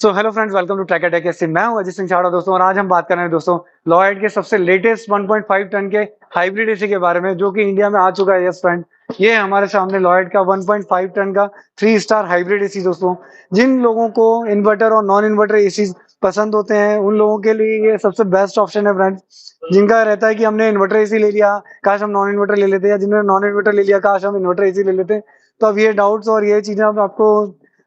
So hello friends, welcome to Tracker Tech SC. मैं हूं अजीत सिंह छाड़ा दोस्तों, और आज हम बात कर रहे हैं दोस्तों लॉयड के सबसे लेटेस्ट 1.5 टन के हाइब्रिड एसी के बारे में, जो कि इंडिया में आ चुका है। यस फ्रेंड, ये है हमारे सामने लॉयड का 1.5 टन का 3 स्टार हाइब्रिड एसी दोस्तों। जिन लोगों को इन्वर्टर और नॉन इन्वर्टर एसी पसंद होते हैं, उन लोगों के लिए ये सबसे बेस्ट ऑप्शन है फ्रेंड्स। जिनका रहता है कि हमने इन्वर्टर एसी ले लिया, काश हम नॉन इन्वर्टर ले लेते, या जिन्होंने नॉन इन्वर्टर ले लिया, काश हम इन्वर्टर एसी ले लेते। तो अब ये डाउट्स और ये चीजें अब आपको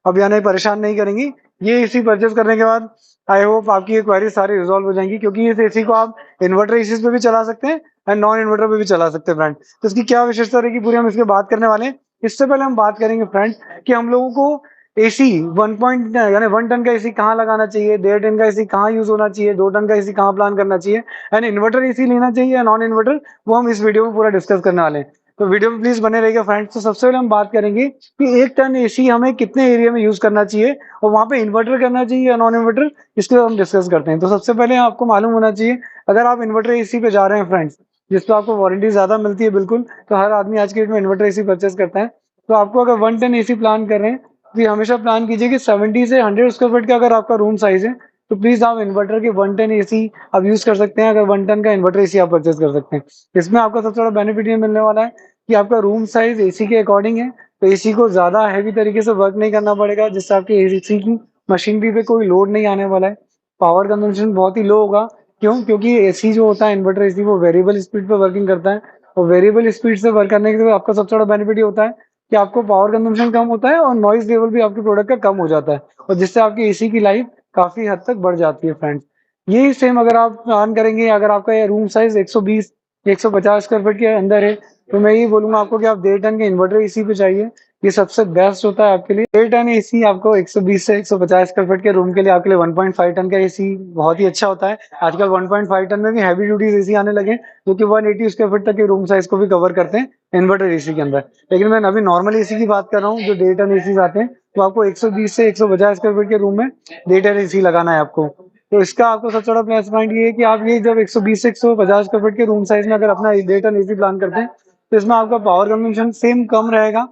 अब यानी परेशान नहीं करेंगी। ये एसी परचेज करने के बाद आई होप आपकी ये क्वेरी सारी रिजॉल्व हो जाएंगी, क्योंकि इस एसी को आप इन्वर्टर एसी पे भी चला सकते हैं एंड नॉन इन्वर्टर पे भी चला सकते हैं फ्रेंड। तो इसकी क्या विशेषता रहेगी पूरी हम इसके बात करने वाले हैं। इससे पहले हम बात करेंगे फ्रेंड कि हम लोगों को एसी 1 टन का एसी कहाँ लगाना चाहिए, 1.5 टन का एसी कहाँ यूज होना चाहिए, 2 टन का एसी कहाँ प्लान करना चाहिए, एंड इन्वर्टर एसी लेना चाहिए या नॉन इन्वर्टर, वो हम इस वीडियो में पूरा डिस्कस करने वाले हैं। तो वीडियो में प्लीज बने रहिएगा फ्रेंड्स। तो सबसे पहले हम बात करेंगे कि 1 टन एसी हमें कितने एरिया में यूज करना चाहिए और वहां पे इन्वर्टर करना चाहिए या नॉन इन्वर्टर, इसके हम डिस्कस करते हैं। तो सबसे पहले आपको मालूम होना चाहिए, अगर आप इन्वर्टर एसी पे जा रहे हैं फ्रेंड्स, जिसपे आपको वारंटी ज्यादा मिलती है बिल्कुल, तो हर आदमी आज के डेट में इन्वर्टर एसी परचेस करता है। तो आपको अगर 1 टन एसी प्लान कर रहे हैं, तो ये हमेशा प्लान कीजिए कि 70 से 100 स्क्वायर फीट का अगर आपका रूम साइज है, तो प्लीज आप इन्वर्टर के 1 टन एसी आप यूज कर सकते हैं। अगर 1 टन का इन्वर्टर एसी आप परचेस कर सकते हैं, इसमें आपका सबसे बड़ा बेनिफिट ये मिलने वाला है कि आपका रूम साइज एसी के अकॉर्डिंग है, तो एसी को ज्यादा हैवी तरीके से वर्क नहीं करना पड़ेगा, जिससे आपकी एसी की मशीनरी पे कोई लोड नहीं आने वाला है। पावर कंजम्पशन बहुत ही लो होगा। क्यों? क्योंकि एसी जो होता है, इन्वर्टर एसी, वो वेरिएबल स्पीड पे वर्किंग करता है, और वेरिएबल स्पीड से वर्क करने के लिए आपका सबसे बड़ा बेनिफिट ये होता है कि आपको पावर कंजम्पशन कम होता है और नॉइज लेवल भी आपके प्रोडक्ट का कम हो जाता है, और जिससे आपकी एसी की लाइफ काफी हद तक बढ़ जाती है फ्रेंड्स। यही सेम अगर आप प्लान करेंगे, अगर आपका ये रूम साइज 120 150 स्क्वायर फीट के अंदर है, तो मैं यही बोलूंगा आपको कि आप 1.5 टन के इन्वर्टर एसी पे चाहिए। ये सबसे बेस्ट होता है आपके लिए। 1.5 टन एसी आपको 120 से 150 स्क्वायर फीट के रूम के लिए आपके लिए 1.5 टन का एसी बहुत ही अच्छा होता है। आजकल 1.5 टन में भी हैवी ड्यूटीज एसी आने लगे, जो कि 180 स्क्वायर फीट तक के रूम साइज को भी कवर करते हैं इन्वर्टर एसी के अंदर। लेकिन मैं अभी नॉर्मल एसी की बात कर रहा हूँ, जो 1.5 टन एसी आते हैं, तो आपको 120 से 150 स्क्वायर फीट के रूम में 1.5 टन एसी लगाना है आपको। तो इसका आपको सबसे बड़ा प्लस पॉइंट ये है कि आप ये जब 120 से 150 स्क्वायर फीट के रूम साइज में अगर अपना 1.5 टन एसी प्लान करते हैं, तो इसमें आपका पावर कंजम्पशन सेम कम रहेगा,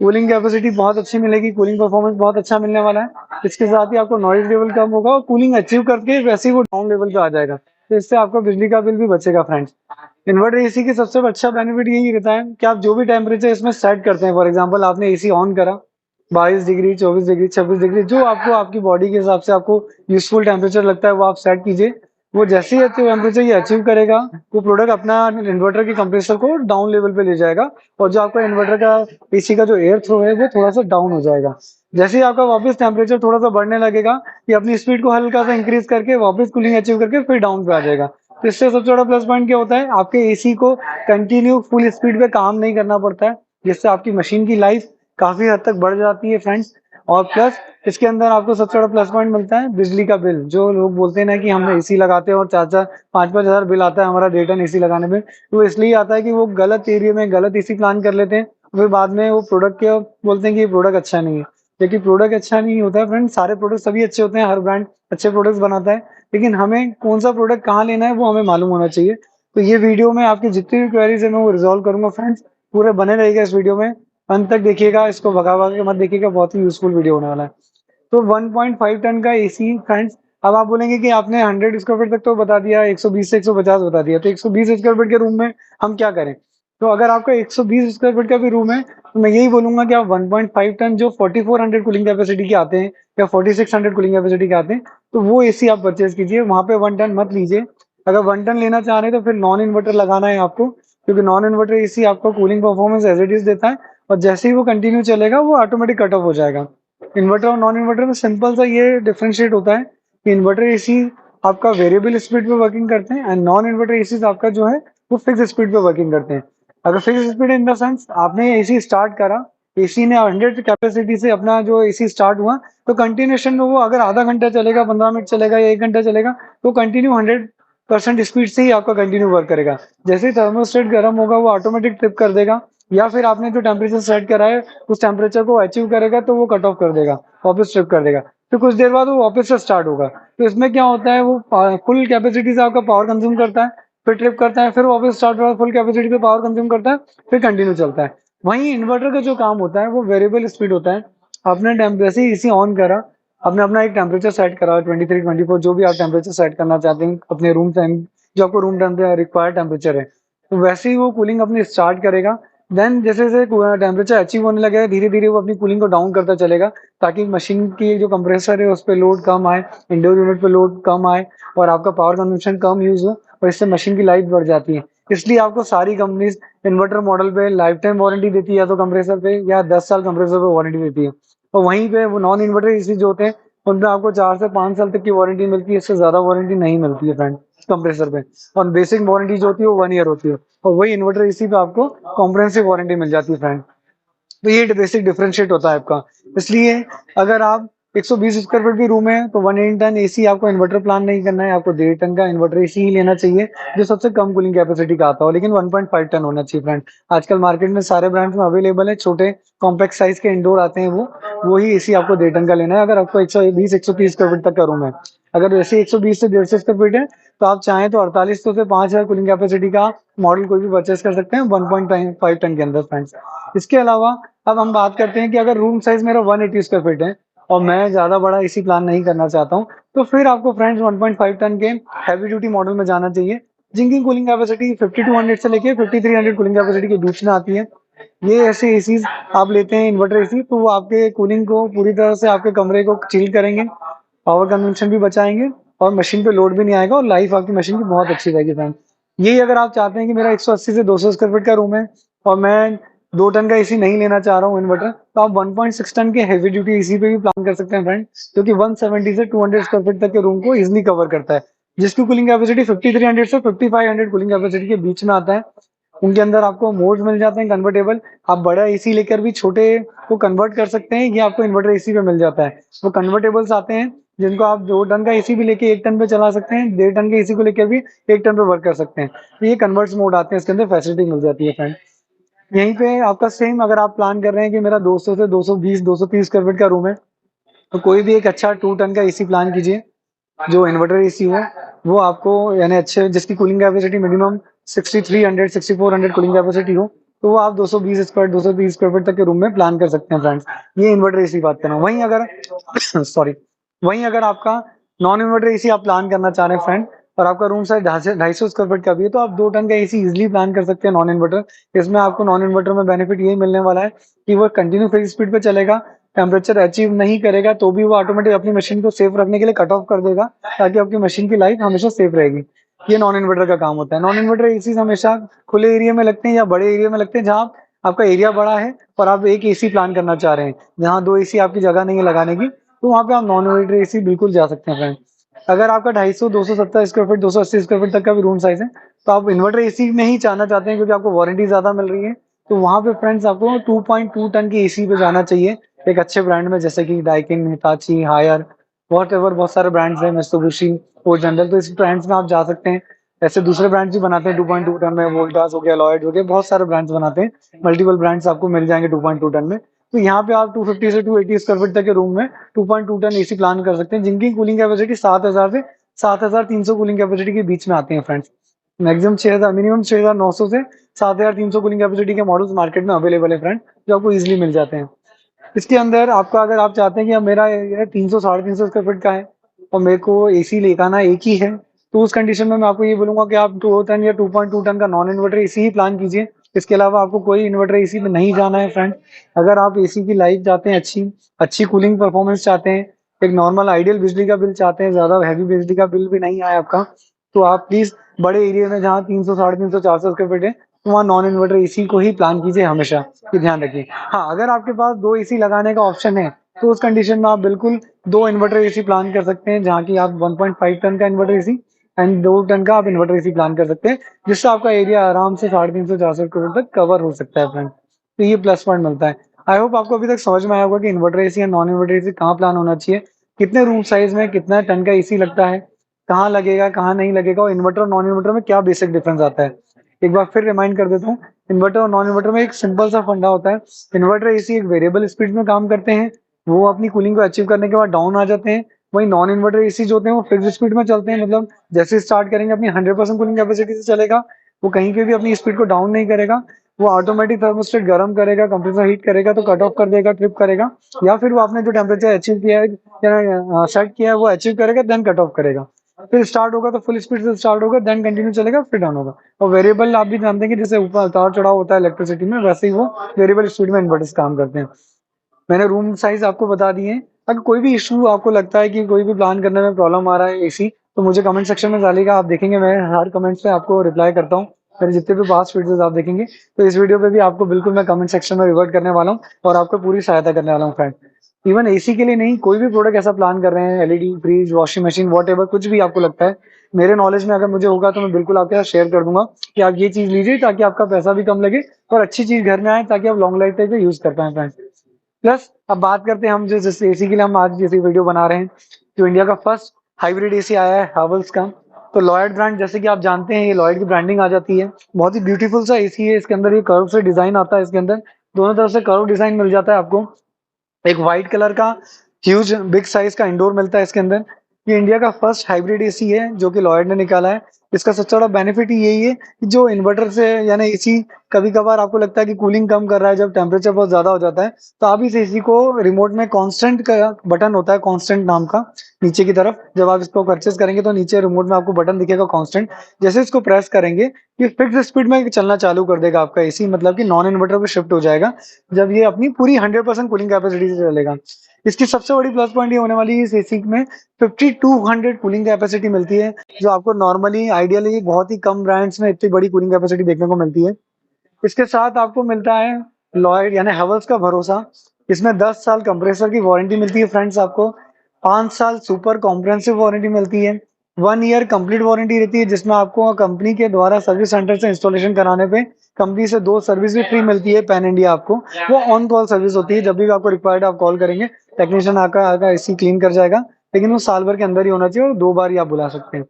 कूलिंग कैपेसिटी बहुत अच्छी मिलेगी, कूलिंग परफॉर्मेंस बहुत अच्छा मिलने वाला है। इसके साथ ही आपको नॉइज लेवल कम होगा, और कूलिंग अचीव करके वैसे ही वो डाउन लेवल पे आ जाएगा, तो इससे आपका बिजली का बिल भी बचेगा फ्रेंड्स। इन्वर्टर एसी की सबसे अच्छा बेनिफिट यही रहता है कि आप जो भी टेम्परेचर इसमें सेट करते हैं, फॉर एग्जांपल आपने एसी ऑन करा, 22 डिग्री, 24 डिग्री, 26 डिग्री, जो आपको आपकी बॉडी के हिसाब से आपको यूजफुल टेम्परेचर लगता है वो आप सेट कीजिए। वो जैसे ही टेम्परेचर ये अचीव करेगा, वो प्रोडक्ट अपना इन्वर्टर के कंप्रेसर को डाउन लेवल पे ले जाएगा, और जो आपका इन्वर्टर का एसी का जो एयर थ्रो है वो थोड़ा सा डाउन हो जाएगा। जैसे ही आपका वापस टेम्परेचर थोड़ा सा बढ़ने लगेगा, ये अपनी स्पीड को हल्का सा इंक्रीज करके वापस कूलिंग अचीव करके फिर डाउन पे आ जाएगा। तो इससे सबसे बड़ा प्लस पॉइंट क्या होता है, आपके एसी को कंटिन्यू फुल स्पीड पे काम नहीं करना पड़ता है, जिससे आपकी मशीन की लाइफ काफी हद तक बढ़ जाती है फ्रेंड्स। और प्लस इसके अंदर आपको सबसे बड़ा प्लस पॉइंट मिलता है बिजली का बिल। जो लोग बोलते हैं ना कि हम एसी लगाते हैं और 4-4 5-5 हजार बिल आता है हमारा 1.5 टन एसी लगाने में, तो इसलिए आता है कि वो गलत एरिया में गलत एसी प्लान कर लेते हैं, फिर बाद में वो प्रोडक्ट के बोलते हैं कि ये प्रोडक्ट अच्छा नहीं है। लेकिन प्रोडक्ट अच्छा नहीं होता है फ्रेंड, सारे प्रोडक्ट सभी अच्छे होते हैं, हर ब्रांड अच्छे प्रोडक्ट्स बनाता है, लेकिन हमें कौन सा प्रोडक्ट कहाँ लेना है वो हमें मालूम होना चाहिए। तो ये वीडियो में आपकी जितनी भी क्वेरीज है मैं वो रिजॉल्व करूंगा फ्रेंड्स। पूरे बने रहेगा इस वीडियो में, अंत तक देखिएगा, इसको भगा भगा के मत देखिएगा, बहुत ही यूजफुल वीडियो होने वाला है। तो 1.5 टन का एसी फ्रेंड्स, अब आप बोलेंगे कि आपने 100 स्क्वायर फीट तक तो बता दिया, 120 से 150 बता दिया, तो 120 स्क्वायर फीट के रूम में हम क्या करें? तो अगर आपका 120 स्क्वायर फीट का भी रूम है, तो मैं यही बोलूंगा कि आप 1.5 टन जो 4400 कूलिंग कैपेसिटी के आते हैं या 4600 कूलिंग कैपेसिटी के आते हैं, तो वो एसी आप परचेज कीजिए, वहां पे 1 टन मत लीजिए। अगर 1 टन लेना चाह रहे हैं तो फिर नॉन इन्वर्टर लगाना है आपको, क्योंकि नॉन इन्वर्टर एसी आपको cooling performance as it is देता है, और जैसे ही वो कंटिन्यू चलेगा वो ऑटोमेटिक कट ऑफ हो जाएगा। इन्वर्टर और नॉन इन्वर्टर में सिंपल सा ये डिफरेंशिएट होता है कि इन्वर्टर एसी आपका वेरिएबल स्पीड पे वर्किंग करते हैं, एंड नॉन इन्वर्टर एसी आपका जो है वो फिक्स स्पीड पे वर्किंग करते हैं। अगर fix speed in the sense आपने एसी स्टार्ट करा, एसी ने 100 कैपेसिटी से अपना जो एसी स्टार्ट हुआ, तो कंटिन्यूशन में वो अगर आधा घंटा चलेगा, 15 मिनट चलेगा या 1 घंटा चलेगा, तो कंटिन्यू 100% स्पीड से ही आपका कंटिन्यू वर्क करेगा। जैसे ही थर्मोस्टेट गर्म होगा वो ऑटोमेटिक ट्रिप कर देगा, या फिर आपने जो टेम्परेचर सेट करा है उस टेम्परेचर को अचीव करेगा तो वो कट ऑफ कर देगा, वापस ट्रिप कर देगा, फिर कुछ देर बाद वो वापस से स्टार्ट होगा। तो इसमें क्या होता है, वो फुल कैपेसिटी से आपका पावर कंज्यूम करता है, फिर ट्रिप करता है, फिर वापस स्टार्ट होगा, फुल कैपेसिटी पे पावर कंज्यूम करता है, फिर कंटिन्यू चलता है। वहीं इन्वर्टर का जो काम होता है वो वेरिएबल स्पीड होता है। आपने जैसे ही एसी ऑन करा, आपने अपना एक टेम्परेचर सेट करा 23 24 जो भी आप टेम्परेचर सेट करना चाहते हैं अपने रूम टाइम, जो आपको रूम टेम्परेचर रिक्वायर्ड टेम्परेचर है, तो वैसे ही वो कूलिंग अपनी स्टार्ट करेगा। देन जैसे जैसे टेम्परेचर अचीव होने लगेगा धीरे धीरे वो अपनी कूलिंग को डाउन करता चलेगा, ताकि मशीन की जो कंप्रेसर है उस पर लोड कम आए, इंडोर यूनिट पे लोड कम आए और आपका पावर कंजम्पशन कम यूज हो, और इससे मशीन की लाइफ बढ़ जाती है। इसलिए आपको सारी कंपनीज इन्वर्टर मॉडल पे लाइफ टाइम वारंटी देती है, या तो कंप्रेसर पे या 10 साल कंप्रेसर पे वारंटी देती है। और वहीं पे वो नॉन इन्वर्टर एसी जो होते हैं उनपे आपको 4 से 5 साल तक की वारंटी मिलती है, इससे ज्यादा वारंटी नहीं मिलती है फ्रेंड कंप्रेसर पे। और बेसिक वारंटी जो होती है वो 1 ईयर होती है, और वही इन्वर्टर एसी पे आपको कॉम्प्रहेंसिव वारंटी मिल जाती है फ्रेंड। तो ये बेसिक डिफरेंशिएट होता है आपका। इसलिए अगर आप 120 स्क्वायर फीट की रूम है तो 1 टन एसी आपको इन्वर्टर प्लान नहीं करना है, आपको 1.5 टन का इन्वर्टर एसी ही लेना चाहिए, जो सबसे कम कूलिंग कैपेसिटी का आता हो, लेकिन 1.5 टन होना चाहिए फ्रेंड। आजकल मार्केट में सारे ब्रांड्स में अवेलेबल है, छोटे कॉम्पैक्ट साइज के इंडोर आते हैं वो ही एसी आपको 1.5 टन का लेना है, अगर आपको 120 130 स्क्वायर फीट तक का रूम है। अगर वैसे 120 से 150 स्क्वायर फीट है तो आप चाहें तो 48 से 5,000 कूलिंग कैपेसिटी का मॉडल कोई भी परचेस कर सकते हैं 1.5 टन के अंदर फ्रेंड्स। इसके अलावा अब हम बात करते हैं कि अगर रूम साइज मेरा 180 स्क्वायर फीट है और मैं ज्यादा बड़ा एसी प्लान नहीं करना चाहता हूँ, तो फिर आपको फ्रेंड्स 1.5 टन के हैवी ड्यूटी मॉडल में जाना चाहिए, जिनकी कूलिंग कैपेसिटी 5200 से लेके 5300 कूलिंग कैपेसिटी के बीच में आती है। ये ऐसे एसीज आप लेते हैं इन्वर्टर एसी, तो वो आपके कूलिंग को पूरी तरह से आपके कमरे को चिल करेंगे, पावर कंजम्पशन भी बचाएंगे, और मशीन पे लोड भी नहीं आएगा, और लाइफ आपकी मशीन की बहुत अच्छी रहेगी फ्रेंड। यही अगर आप चाहते हैं कि मेरा 180 से 200 स्क्वायर फीट का रूम है और मैं 2 टन का एसी नहीं लेना चाह रहा हूँ इन्वर्टर, तो आप 1.6 टन के हेवी ड्यूटी एसी पे भी प्लान कर सकते हैं फ्रेंड, जो कि 170 से 200 स्क्वायर फीट तक के रूम को इजिली कवर करता है, जिसकी कूलिंग कैपेसिटी 5300 से 5500 कूलिंग कैपेसिटी के बीच में आता है। उनके अंदर आपको मोड्स मिल जाते हैं कन्वर्टेबल, आप बड़ा एसी लेकर भी छोटे को कन्वर्ट कर सकते हैं, ये आपको इन्वर्टर एसी पे मिल जाता है। वो कन्वर्टेबल्स आते हैं जिनको आप 2 टन का एसी भी लेके 1 टन पे चला सकते हैं, 1.5 टन के एसी को लेकर भी 1 टन पे वर्क कर सकते हैं। तो ये कन्वर्ट्स मोड आते हैं, इसके अंदर फैसिलिटी मिल जाती है फ्रेंड। यहीं पे आपका सेम अगर आप प्लान कर रहे हैं कि मेरा 200 से 220 230 स्क्वायर फीट का रूम है, तो कोई भी एक अच्छा 2 टन का एसी प्लान कीजिए जो इन्वर्टर एसी हो, वो आपको यानी अच्छे जिसकी cooling capacity minimum 6300 6400 cooling capacity हो, तो वो आप 220 स्क्वायर 230 स्क्वायर फीट तक के रूम में प्लान कर सकते हैं फ्रेंड्स। ये इन्वर्टर एसी बात कर रहा हूँ। वहीं अगर सॉरी, वहीं अगर आपका नॉन इन्वर्टर एसी आप प्लान करना चाह रहे हैं फ्रेंड, और आपका रूम साइज 250 स्क्वायर फीट का भी है, तो आप 2 टन का एसी इजिली प्लान कर सकते हैं नॉन इन्वर्टर। इसमें आपको नॉन इन्वर्टर में बेनिफिट यही मिलने वाला है कि वो कंटिन्यू फिक्स स्पीड पे चलेगा, टेम्परेचर अचीव नहीं करेगा तो भी वो ऑटोमेटिक अपनी मशीन को सेफ रखने के लिए कट ऑफ कर देगा, ताकि आपकी मशीन की लाइफ हमेशा सेफ रहेगी। ये नॉन इन्वर्टर का काम होता है। नॉन इन्वर्टर एसी हमेशा खुले एरिया में लगते हैं या बड़े एरिया में लगते हैं, जहाँ आपका एरिया बड़ा है और आप एक एसी प्लान करना चाह रहे हैं, जहाँ 2 एसी आपकी जगह नहीं है लगाने की, तो वहाँ पे आप नॉन इन्वर्टर एसी बिल्कुल जा सकते हैं फ्रेंड। अगर आपका 250 270 स्क्वायर फीट 280 स्क्वायर फीट तक का भी रूम साइज है, तो आप इन्वर्टर एसी में ही जाना चाहते हैं क्योंकि आपको वारंटी ज्यादा मिल रही है, तो वहां पे फ्रेंड्स आपको 2.2 टन की एसी पे जाना चाहिए, एक अच्छे ब्रांड में, जैसे कि Daikin, Hitachi, Haier, whatever, बहुत सारे ब्रांड्स हैं, मित्सुबिशी, ओ जनरल, तो इस ब्रांड्स में आप जा सकते हैं। ऐसे दूसरे ब्रांड्स भी बनाते हैं 2.2 टन में, वोल्टास हो गया, लॉयड हो गया, बहुत सारे ब्रांड्स बनाते हैं, मल्टीपल ब्रांड्स आपको मिल जाएंगे 2.2 टन में। तो यहाँ पे आप 250 से 280 स्क्वायर फीट तक के रूम में 2.2 टन एसी प्लान कर सकते हैं, जिनकी कूलिंग कैपेसिटी 7000 से 7300 कूलिंग कैपेसिटी के बीच में आते हैं फ्रेंड्स। मैक्सिमम 6000, मिनिमम 6900 से 7300 कूलिंग कैपेसिटी के मॉडल्स मार्केट में अवेलेबल है फ्रेंड, जो आपको इजिली मिल जाते हैं। इसके अंदर आपका, अगर आप चाहते हैं कि अब मेरा एरिया 300 350 स्क्वायर फीट का है और मेरे को एसी लेगाना एक ही है, तो उस कंडीशन में मैं आपको ये बोलूंगा कि आप 2 टन या 2.2 टन का नॉन इन्वर्टर एसी ही प्लान कीजिए। इसके अलावा आपको कोई इन्वर्टर एसी में नहीं जाना है फ्रेंड। अगर आप एसी की लाइफ चाहते हैं, अच्छी अच्छी कूलिंग परफॉर्मेंस चाहते हैं, एक नॉर्मल आइडियल बिजली का बिल चाहते हैं, ज्यादा हैवी बिजली का बिल भी नहीं आए आपका, तो आप प्लीज बड़े एरिया में जहाँ 300 350 400 स्क्वायर फीट है, तो वहाँ नॉन इन्वर्टर एसी को ही प्लान कीजिए हमेशा, ये ध्यान रखिए। हाँ, अगर आपके पास 2 एसी लगाने का ऑप्शन है, तो उस कंडीशन में आप बिल्कुल 2 इन्वर्टर एसी प्लान कर सकते हैं, जहाँ की आप 1.5 टन का इन्वर्टर एसी एंड 2 टन का आप इन्वर्टर एसी प्लान कर सकते हैं, जिससे आपका एरिया आराम से 350 400 करोड़ तक कवर हो सकता है फ्रेंड। तो ये प्लस पॉइंट मिलता है। आई होप आपको अभी तक समझ में आया होगा कि इन्वर्टर एसी या नॉन इन्वर्टर एसी कहाँ प्लान होना चाहिए, कितने रूम साइज में कितना टन का एसी लगता है, कहाँ लगेगा कहाँ नहीं लगेगा, और इन्वर्टर और नॉन इन्वर्टर में क्या बेसिक डिफरेंस आता है। एक बार फिर रिमाइंड कर देता हूँ, इन्वर्टर और नॉन इन्वर्टर में एक सिंपल सा फंडा होता है। इन्वर्टर एसी एक वेरिएबल स्पीड में काम करते हैं, वो अपनी कूलिंग को अचीव करने के बाद डाउन आ जाते हैं। वहीं नॉन इन्वर्टर एसी जो होते हैं वो फिक्स स्पीड में चलते हैं, मतलब जैसे स्टार्ट करेंगे अपनी 100% कूलिंग कैपेसिटी से चलेगा, वो कहीं पे भी अपनी स्पीड को डाउन नहीं करेगा, वो ऑटोमेटिक थर्मोस्टेट गर्म करेगा, कंप्रेसर हीट करेगा तो कट ऑफ कर देगा, ट्रिप करेगा, या फिर वो आपने जो टेम्परेचर अचीव किया है या सेट किया है वो अचीव करेगा, देन कट ऑफ करेगा। फिर स्टार्ट होगा तो फुल स्पीड से स्टार्ट होगा, देन कंटिन्यू चलेगा, फिर डाउन होगा। और वेरिएबल आप भी जानते हैं कि जैसे ऊपर उतार चढ़ाव होता है इलेक्ट्रिसिटी में, वैसे ही वो वेरिएबल स्पीड में इन्वर्टर्स काम करते हैं। मैंने रूम साइज आपको बता दिए हैं। अगर कोई भी इशू आपको लगता है कि कोई भी प्लान करने में प्रॉब्लम आ रहा है एसी, तो मुझे कमेंट सेक्शन में डालिएगा, आप देखेंगे मैं हर कमेंट पे आपको रिप्लाई करता हूँ। मेरे जितने भी पास्ट वीडियोस आप देखेंगे, तो इस वीडियो पे भी आपको बिल्कुल मैं कमेंट सेक्शन में रिवर्ट करने वाला हूँ और आपको पूरी सहायता करने वाला हूँ फ्रेंड। इवन एसी के लिए नहीं, कोई भी प्रोडक्ट ऐसा प्लान कर रहे हैं, LED, fridge, washing machine, what ever, कुछ भी आपको लगता है, मेरे नॉलेज में अगर मुझे होगा तो मैं बिल्कुल आपके साथ शेयर कर दूंगा कि आप ये चीज लीजिए ताकि आपका पैसा भी कम लगे और अच्छी चीज घर में आए ताकि आप लॉन्ग लाइफ तक यूज कर पाए फ्रेंड। प्लस अब बात करते हैं हम जो जैसे एसी के लिए हम आज जैसे वीडियो बना रहे हैं, तो इंडिया का फर्स्ट हाइब्रिड एसी आया है हैवेल्स का। तो लॉयड ब्रांड, जैसे कि आप जानते हैं, ये लॉयड की ब्रांडिंग आ जाती है। बहुत ही ब्यूटीफुल सा एसी है, इसके अंदर ये कर्व से डिजाइन आता है, इसके अंदर दोनों तरफ से कर्व डिजाइन मिल जाता है आपको। एक व्हाइट कलर का ह्यूज बिग साइज का इंडोर मिलता है इसके अंदर। ये इंडिया का फर्स्ट हाइब्रिड एसी है जो कि लॉयड ने निकाला है। इसका सबसे बड़ा बेनिफिट ही यही है कि जो इन्वर्टर से यानी एसी कभी कभार आपको लगता है कि कूलिंग कम कर रहा है, जब टेम्परेचर बहुत ज्यादा हो जाता है, तो आप इस एसी को रिमोट में कांस्टेंट का बटन होता है, कांस्टेंट नाम का, नीचे की तरफ जब आप इसको परचेस करेंगे तो नीचे रिमोट में आपको बटन दिखेगा कांस्टेंट। जैसे इसको प्रेस करेंगे ये फिक्स स्पीड में चलना चालू कर देगा आपका एसी, मतलब कि नॉन इन्वर्टर पे शिफ्ट हो जाएगा जब ये अपनी पूरी 100% कूलिंग कैपेसिटी से चलेगा। इसकी सबसे बड़ी प्लस पॉइंट ये होने वाली है, इस एसी में 5200 कूलिंग कैपेसिटी मिलती है, जो आपको नॉर्मली आइडियली बहुत ही कम ब्रांड्स में इतनी बड़ी कूलिंग कैपेसिटी देखने को मिलती है। इसके साथ आपको मिलता है लॉयड यानी हैवेल्स का भरोसा। इसमें 10 साल कंप्रेसर की वारंटी मिलती है फ्रेंड्स आपको, 5 साल सुपर कॉम्प्रिहेंसिव वारंटी मिलती है, 1 ईयर कंप्लीट वारंटी रहती है जिसमें आपको कंपनी के द्वारा सर्विस सेंटर से इंस्टॉलेशन कराने पे कंपनी से 2 सर्विस भी फ्री मिलती है पैन इंडिया आपको। वो ऑन कॉल सर्विस होती है, जब भी आपको रिक्वायर्ड आप कॉल करेंगे, टेक्नीशियन आकर आकर एसी क्लीन कर जाएगा, लेकिन वो साल भर के अंदर ही होना चाहिए और 2 बार ही आप बुला सकते हैं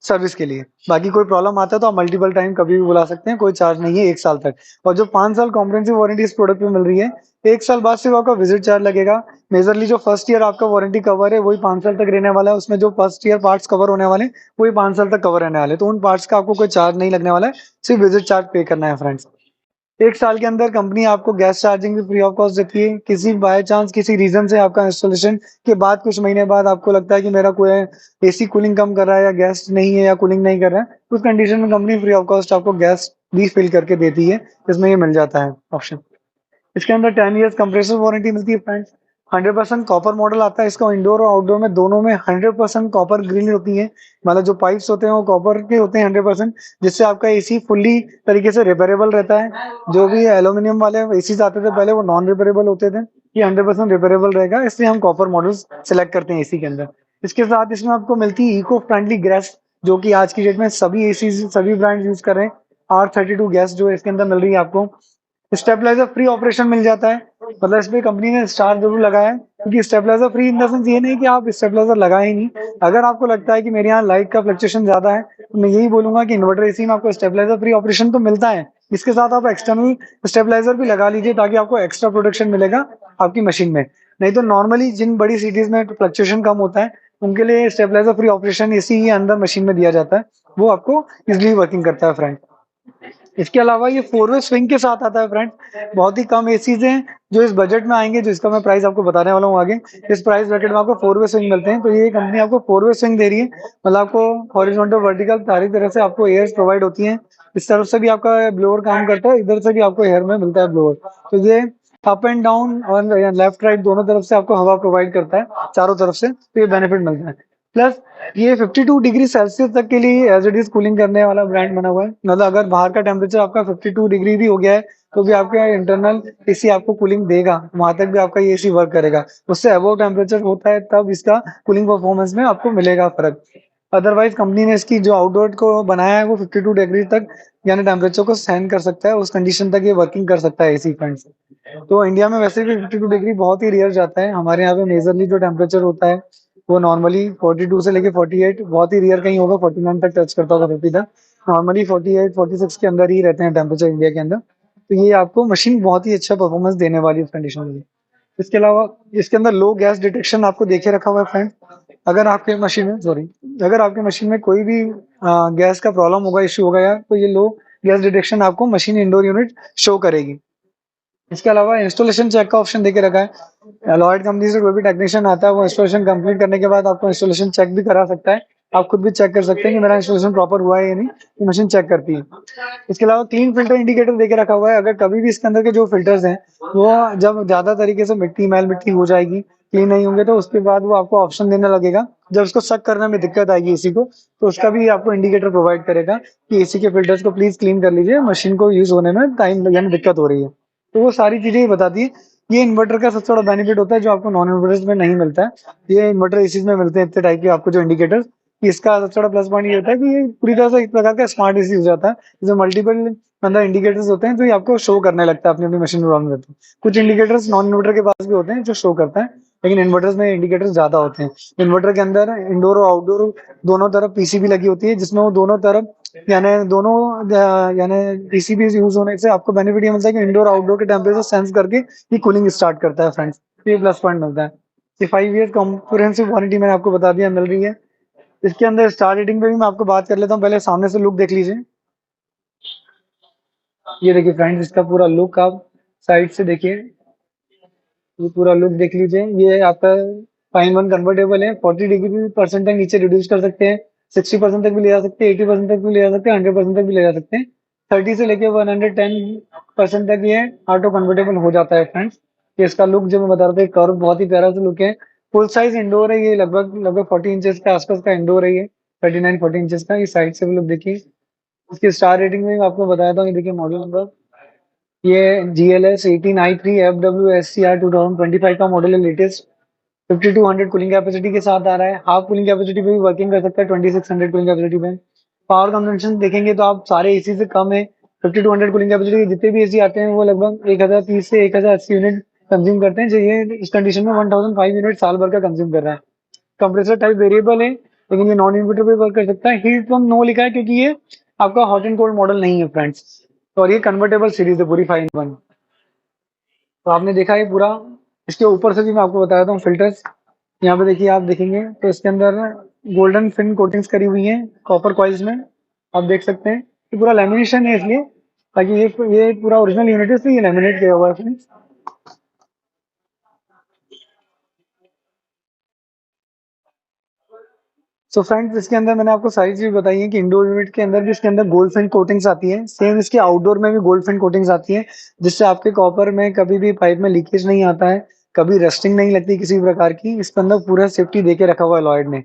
सर्विस के लिए। बाकी कोई प्रॉब्लम आता है तो आप मल्टीपल टाइम कभी भी बुला सकते हैं, कोई चार्ज नहीं है 1 साल तक। और जो 5 साल कॉम्प्रिहेंसिव वारंटी इस प्रोडक्ट पे मिल रही है, 1 साल बाद सिर्फ आपका विजिट चार्ज लगेगा। मेजरली जो फर्स्ट ईयर आपका वारंटी कवर है वही 5 साल तक रहने वाला है, उसमें जो फर्स्ट ईयर पार्ट्स कवर होने वाले हैं वही 5 साल तक कवर रहने वाले हैं, तो उन पार्ट्स का आपको कोई चार्ज नहीं लगने वाला है, सिर्फ विजिट चार्ज पे करना है फ्रेंड्स। 1 साल के अंदर कंपनी आपको गैस चार्जिंग भी फ्री ऑफ कॉस्ट देती है। किसी बाय चांस किसी रीजन से आपका इंस्टॉलेशन के बाद कुछ महीने बाद आपको लगता है कि मेरा कोई एसी कूलिंग कम कर रहा है या गैस नहीं है या कूलिंग नहीं कर रहा है, उस कंडीशन में कंपनी फ्री ऑफ कॉस्ट आपको गैस भी फिल करके देती है, इसमें ये मिल जाता है ऑप्शन। इसके अंदर 10 ईयर्स कंप्रेसर वारंटी मिलती है फ्रेंड्स। 100% कॉपर मॉडल आता है इसका, इंडोर और आउटडोर में दोनों में 100% कॉपर ग्रिल होती है, मतलब जो पाइप्स होते हैं वो कॉपर के होते हैं 100%, जिससे आपका एसी फुल्ली तरीके से रिपेयरेबल रहता है। जो भी एल्यूमिनियम वाले एसी आते थे पहले वो नॉन रिपेयरेबल होते थे, ये 100% रिपेयरेबल रहेगा, इसलिए हम कॉपर मॉडल्स सेलेक्ट करते हैं एसी के अंदर। इसके साथ इसमें आपको मिलती है इको फ्रेंडली गैस, जो कि आज की डेट में सभी एसी सभी ब्रांड यूज कर रहे हैं। R32 गैस जो इसके अंदर मिल रही है आपको। स्टेबलाइजर फ्री ऑपरेशन मिल जाता है, मतलब इसमें कंपनी ने स्टार जरूर लगाया है, क्योंकि stabiliser free in the sense ये नहीं कि आप स्टेबलाइजर लगाए ही नहीं। अगर आपको लगता है कि मेरे यहाँ लाइट का फ्लक्चुएशन ज्यादा है, तो मैं यही बोलूंगा कि इन्वर्टर एसी में आपको स्टेबलाइजर फ्री ऑपरेशन तो मिलता है, इसके साथ आप एक्सटर्नल स्टेबलाइजर भी लगा लीजिए ताकि आपको एक्स्ट्रा प्रोटेक्शन मिलेगा आपकी मशीन में। नहीं तो नॉर्मली जिन बड़ी सिटीज में फ्लक्चुएशन कम होता है उनके लिए स्टेबलाइजर फ्री ऑपरेशन एसी ही अंदर मशीन में दिया जाता है, वो आपको इजिली वर्किंग करता है फ्रेंड। इसके अलावा ये 4 वे स्विंग के साथ आता है फ्रेंड। बहुत ही कम एसीज हैं जो इस बजट में आएंगे, जो इसका मैं प्राइस आपको बताने वाला हूँ आगे। इस प्राइस ब्रैकेट में आपको 4 वे स्विंग मिलते हैं, तो ये कंपनी आपको 4 वे स्विंग दे रही है, मतलब आपको हॉरिजॉन्टल वर्टिकल सारी तरह से आपको एयर्स प्रोवाइड होती हैं। इस तरफ से भी आपका ब्लोअर काम करता है, इधर से भी आपको एयर में मिलता है ब्लोअर, तो ये अप एंड डाउन और लेफ्ट राइट दोनों तरफ से आपको हवा प्रोवाइड करता है, चारों तरफ से, तो ये बेनिफिट मिलता है। प्लस ये 52 डिग्री सेल्सियस तक के लिए एज इट इज कूलिंग करने वाला ब्रांड बना हुआ है, मतलब अगर बाहर का टेम्परेचर आपका 52 डिग्री भी हो गया है तो भी आपका इंटरनल एसी आपको कूलिंग देगा, वहां तक भी आपका ये एसी वर्क करेगा। उससे अबव टेम्परेचर होता है तब इसका कूलिंग परफॉर्मेंस में आपको मिलेगा फर्क। अदरवाइज कंपनी ने इसकी जो आउटडोर को बनाया है वो 52 डिग्री तक यानी टेम्परेचर को सहन कर सकता है, उस कंडीशन तक ये वर्किंग कर सकता है एसी फ्रेंड्स। तो इंडिया में वैसे भी 52 डिग्री बहुत ही रेयर जाता है, हमारे यहाँ पे मेजरली जो टेम्परेचर होता है वो नॉर्मली 42 से लेके 48, बहुत ही रेयर कहीं होगा 49 तक टच करता होगा 50 तक, नॉर्मली 48 46 के अंदर ही रहते हैं टेम्परेचर इंडिया के अंदर। तो ये आपको मशीन बहुत ही अच्छा परफॉर्मेंस देने वाली है इस कंडीशन में। इसके अलावा इसके अंदर लो गैस डिटेक्शन आपको देखे रखा हुआ है फ्रेंड। अगर आपके मशीन में सॉरी अगर आपके मशीन में कोई भी गैस का प्रॉब्लम होगा, इश्यू होगा या तो ये लो गैस डिटेक्शन आपको मशीन इंडोर यूनिट शो करेगी। इसके अलावा इंस्टॉलेशन चेक का ऑप्शन देके रखा है। लॉयड कंपनी से कोई भी टेक्नीशियन आता है वो इंस्टॉलेशन कंप्लीट करने के बाद आपको इंस्टॉलेशन चेक भी करा सकता है। आप खुद भी चेक कर सकते हैं कि मेरा इंस्टॉलेशन प्रॉपर हुआ है या नहीं, ये मशीन चेक करती है। इसके अलावा क्लीन फिल्टर इंडिकेटर देके रखा हुआ है। अगर कभी भी इसके अंदर के जो फिल्टर्स हैं वो जब ज्यादा तरीके से मिट्टी मैल मिट्टी हो जाएगी, क्लीन नहीं होंगे, तो उसके बाद वो आपको ऑप्शन देने लगेगा। जब उसको सक करने में दिक्कत आएगी एसी को, तो उसका भी आपको इंडिकेटर प्रोवाइड करेगा कि एसी के फिल्टर्स को प्लीज क्लीन कर लीजिए, मशीन को यूज होने में टाइम यानी दिक्कत हो रही है। तो वो सारी चीजें ही बताती है। ये इन्वर्टर का सबसे बड़ा बेनिफिट होता है जो आपको नॉन इन्वर्टर्स में नहीं मिलता है। ये इन्वर्टर एसीज में मिलते हैं इतने टाइप के आपको जो इंडिकेटर्स। इसका सबसे बड़ा प्लस पॉइंट ये होता है कि ये पूरी तरह से एक प्रकार का स्मार्ट एसी हो जाता है, जिसमें मल्टीपल अंदर इंडिकेटर्स होते हैं जो ये आपको शो करने लगता है अपनी अपनी मशीन में प्रॉब्लम रहती है। कुछ इंडिकेटर्स नॉन इन्वर्टर के पास भी होते हैं जो शो करता है, लेकिन इन्वर्टर्स में इंडिकेटर्स ज्यादा होते हैं। इन्वर्टर के अंदर इंडोर और आउटडोर दोनों तरफ पीसीबी लगी होती है, जिसमें वो दोनों तरफ यानी दोनों यानी पीसीबी यूज होने से आपको बेनिफिट ये मिलता है कि इंडोर आउटडोर के टेम्परेचर सेंस करके ये कूलिंग स्टार्ट करता है फ्रेंड्स। ये प्लस पॉइंट मिलता है। ये 5 ईयर कॉम्प्रिहेंसिव वारंटी मैंने आपको बता दिया मिल रही है। इसके अंदर स्टार रेटिंग पे भी मैं आपको बात कर लेता हूँ। पहले सामने से लुक देख लीजिए। ये देखिए फ्रेंड्स, इसका पूरा लुक आप साइड से देखिए। ये पूरा लुक देख लीजिए। ये आपका फाइन वन कन्वर्टेबल है। 40 डिग्री % तक नीचे रिड्यूस कर सकते हैं, 60% तक भी ले जा सकते हैं, 80% तक भी ले जा सकते हैं, 100% तक भी ले जा सकते हैं। 30 से लेके 110% तक ये ऑटो कन्वर्टेबल हो जाता है फ्रेंड्स। ये इसका लुक जो मैं बता रहा था, कर्व बहुत ही प्यारा सा लुक है। फुल साइज इंडोर है। ये लगभग लगभग 40 इंचेस के आसपास का इंडोर है। ये 39-40 इंचेस का। ये साइड से भी लुक देखिए। इसकी स्टार रेटिंग में आपको बताया था। ये देखिए मॉडल नंबर, ये GLS 18i3 FWSCR 2025 का मॉडल है, लेटेस्ट। 5200 कूलिंग कैपेसिटी के साथ आ रहा है। हाफ कूलिंग कैपेसिटी पे भी वर्किंग कर सकता है 2600 कूलिंग कैपेसिटी पे। पावर कंजम्पशन देखेंगे तो आप सारे एसी से कम है। 5200 कूलिंग कैपेसिटी के जितने भी एसी आते हैं वो लगभग 1030 से 1080 यूनिट कंज्यूम करते हैं। जो ये इस कंडीशन में 1005 यूनिट साल भर का कंज्यूम कर रहा है। कंप्रेसर टाइप वेरिएबल है, लेकिन ये नॉन इन्वर्टर पे वर्क कर सकता है। हीट पंप नो लिखा है क्योंकि ये आपका हॉट एंड कोल्ड मॉडल नहीं है फ्रेंड्स। और ये कन्वर्टेबल सीरीज है पूरी 5-in-1। तो आपने देखा ये पूरा। इसके ऊपर से भी मैं आपको बता देता हूँ फिल्टर्स। यहाँ पे देखिए, आप देखेंगे तो इसके अंदर गोल्डन फिन कोटिंग्स करी हुई हैं कॉपर कॉइल्स में। आप देख सकते हैं ये पूरा लेमिनेशन है, इसलिए ताकि ये पूरा ओरिजिनल यूनिट है, इसलिए ये लेमिनेट किया हुआ है फ्रेंड्स। सो फ्रेंड्स, इसके अंदर मैंने आपको सारी चीज बताई है कि इंडोर यूनिट के अंदर भी इसके अंदर गोल्ड फिन कोटिंग्स आती है। सेम इसके आउटडोर में भी गोल्ड फिन कोटिंग्स आती है, जिससे आपके कॉपर में कभी भी पाइप में लीकेज नहीं आता है, कभी रस्टिंग नहीं लगती किसी प्रकार की। इसके अंदर पूरा सेफ्टी देके रखा हुआ है लॉयड ने।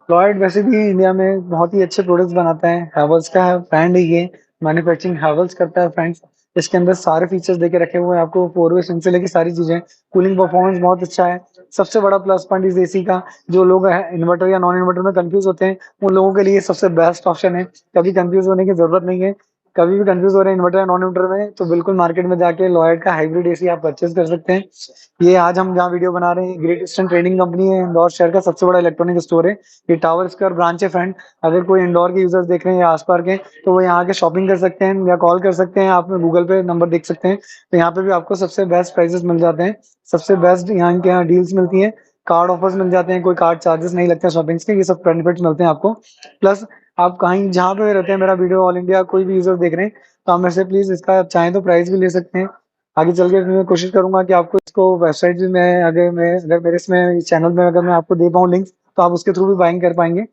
लॉयड वैसे भी इंडिया में बहुत ही अच्छे प्रोडक्ट्स बनाता है। हैवल्स का ब्रांड है ये। मैन्युफैक्चरिंग हैवल्स करता है फ्रेंड्स। इसके अंदर सारे फीचर्स देके रखे हुए हैं आपको, 4 वे सिम से लेके सारी चीजें। कूलिंग परफॉर्मेंस बहुत अच्छा है। सबसे बड़ा प्लस पॉइंट इस एसी का, जो लोग इन्वर्टर या नॉन इन्वर्टर में कंफ्यूज होते हैं उन लोगों के लिए सबसे बेस्ट ऑप्शन है। कभी कंफ्यूज होने की जरूरत नहीं है। कभी भी कंफ्यूज हो रहे हैं इन्वर्टर या नॉन इन्वर्टर में, तो बिल्कुल मार्केट में जाके लॉयड का हाइब्रिड एसी आप परचेज कर सकते हैं। ये आज हम जहाँ वीडियो बना रहे हैं, ग्रेट ईस्टर्न ट्रेडिंग कंपनी है, इंदौर शहर का सबसे बड़ा इलेक्ट्रॉनिक स्टोर है। ये टावर स्क्वायर ब्रांच है फ्रेंड। अगर कोई इंदौर के यूजर्स देख रहे हैं या आसपास के, तो वो यहाँ के शॉपिंग कर सकते हैं या कॉल कर सकते हैं। आप गूगल पे नंबर देख सकते हैं, तो यहाँ पे भी आपको सबसे बेस्ट प्राइसेस मिल जाते हैं। सबसे बेस्ट यहाँ के यहाँ डील्स मिलती हैं, कार्ड ऑफर्स मिल जाते हैं, कोई कार्ड चार्जेस नहीं लगते हैं शॉपिंग के। ये सब बेनिफिट्स मिलते हैं आपको। प्लस आप कहीं जहाँ पे रहते हैं, मेरा वीडियो ऑल इंडिया कोई भी यूजर देख रहे हैं, तो आप मेरे से प्लीज इसका चाहें तो प्राइस भी ले सकते हैं। आगे चल के मैं कोशिश करूंगा कि आपको इसको वेबसाइट भी मैं अगर मेरे इसमें चैनल में अगर मैं आपको दे पाऊँ लिंक, तो आप उसके थ्रू भी बाइंग कर पाएंगे।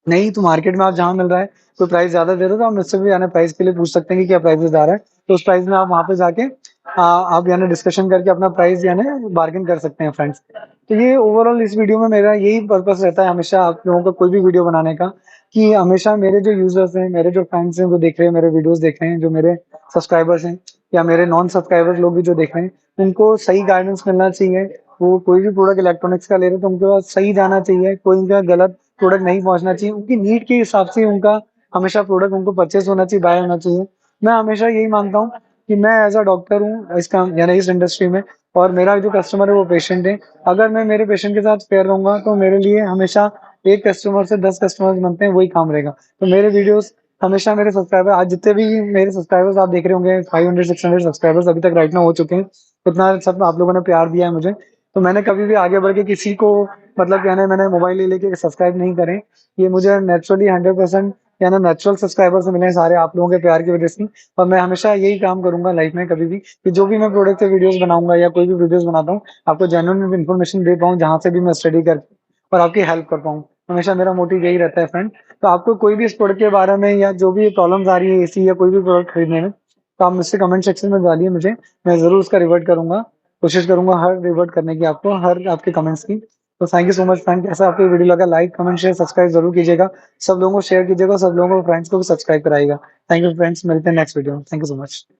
नहीं तो मार्केट में आप जहाँ मिल रहा है कोई प्राइस ज्यादा दे रहे हो, तो आप मुझसे भी यानी प्राइस के लिए पूछ सकते हैं कि क्या प्राइस आ रहा है। तो उस प्राइस में आप वहाँ पे जाके आप यानी डिस्कशन करके अपना प्राइस यानी बार्गेन कर सकते हैं फ्रेंड्स। तो ये ओवरऑल इस वीडियो में मेरा यही पर्पस रहता है हमेशा आप लोगों का कोई भी वीडियो बनाने का, कि हमेशा मेरे जो यूजर्स हैं, मेरे जो फैंस हैं, जो देख रहे हैं मेरे वीडियोस देख रहे हैं, जो मेरे सब्सक्राइबर्स हैं या मेरे नॉन सब्सक्राइबर्स लोग भी जो देख रहे हैं, उनको सही गाइडेंस मिलना चाहिए। वो कोई भी प्रोडक्ट इलेक्ट्रॉनिक्स का ले रहे हैं तो उनके पास सही जाना चाहिए, कोई उनका गलत प्रोडक्ट नहीं पहुंचना चाहिए। उनकी नीड के हिसाब से उनका हमेशा प्रोडक्ट उनको परचेस होना चाहिए, बाय होना चाहिए। मैं हमेशा यही मानता हूँ कि मैं एज अ डॉक्टर हूँ इसका यानी इस इंडस्ट्री में, और मेरा जो कस्टमर है वो पेशेंट है। अगर मैं मेरे पेशेंट के साथ फेयर रहूंगा तो मेरे लिए हमेशा एक कस्टमर से 10 कस्टमर्स बनते हैं, वही काम रहेगा। तो मेरे वीडियोस हमेशा मेरे सब्सक्राइबर, आज जितने भी मेरे सब्सक्राइबर्स आप देख रहे होंगे, 500-600 सब्सक्राइबर्स अभी तक राइट ना हो चुके हैं। इतना सब आप लोगों ने प्यार दिया है मुझे, तो मैंने कभी भी आगे बढ़ के किसी को मतलब कहना है मैंने मोबाइल ले लेके सब्सक्राइब नहीं करें। ये मुझे नेचुरली 100% या ना नेचुरल सब्सक्राइबर्स मिले हैं सारे आप लोगों के प्यार की वजह से। और मैं हमेशा यही काम करूंगा लाइफ में कभी भी, कि जो भी मैं प्रोडक्ट से वीडियोस बनाऊंगा या कोई भी वीडियोस बनाता हूँ, आपको जेन्युइन इन्फॉर्मेशन दे पाऊँ जहां से भी मैं स्टडी कर और आपकी हेल्प कर पाऊँ। हमेशा मेरा मोटिव यही रहता है फ्रेंड। तो आपको कोई भी इस प्रोडक्ट के बारे में या जो भी प्रॉब्लम्स आ रही है एसी या कोई भी प्रोडक्ट खरीदने में, तो आप मुझसे कमेंट सेक्शन में डालिए मुझे, मैं जरूर उसका रिवर्ट करूंगा। कोशिश करूंगा हर रिवर्ट करने की आपको, हर आपके कमेंट्स की। तो thank you so much friend. कैसा आपको वीडियो लगा, लाइक कमेंट शेयर सब्सक्राइब जरूर कीजिएगा। सब लोगों को शेयर कीजिएगा, सब लोगों को फ्रेंड्स को भी सब्सक्राइब कराइएगा। थैंक यू फ्रेंड्स, मिलते हैं नेक्स्ट वीडियो में। Thank you so much.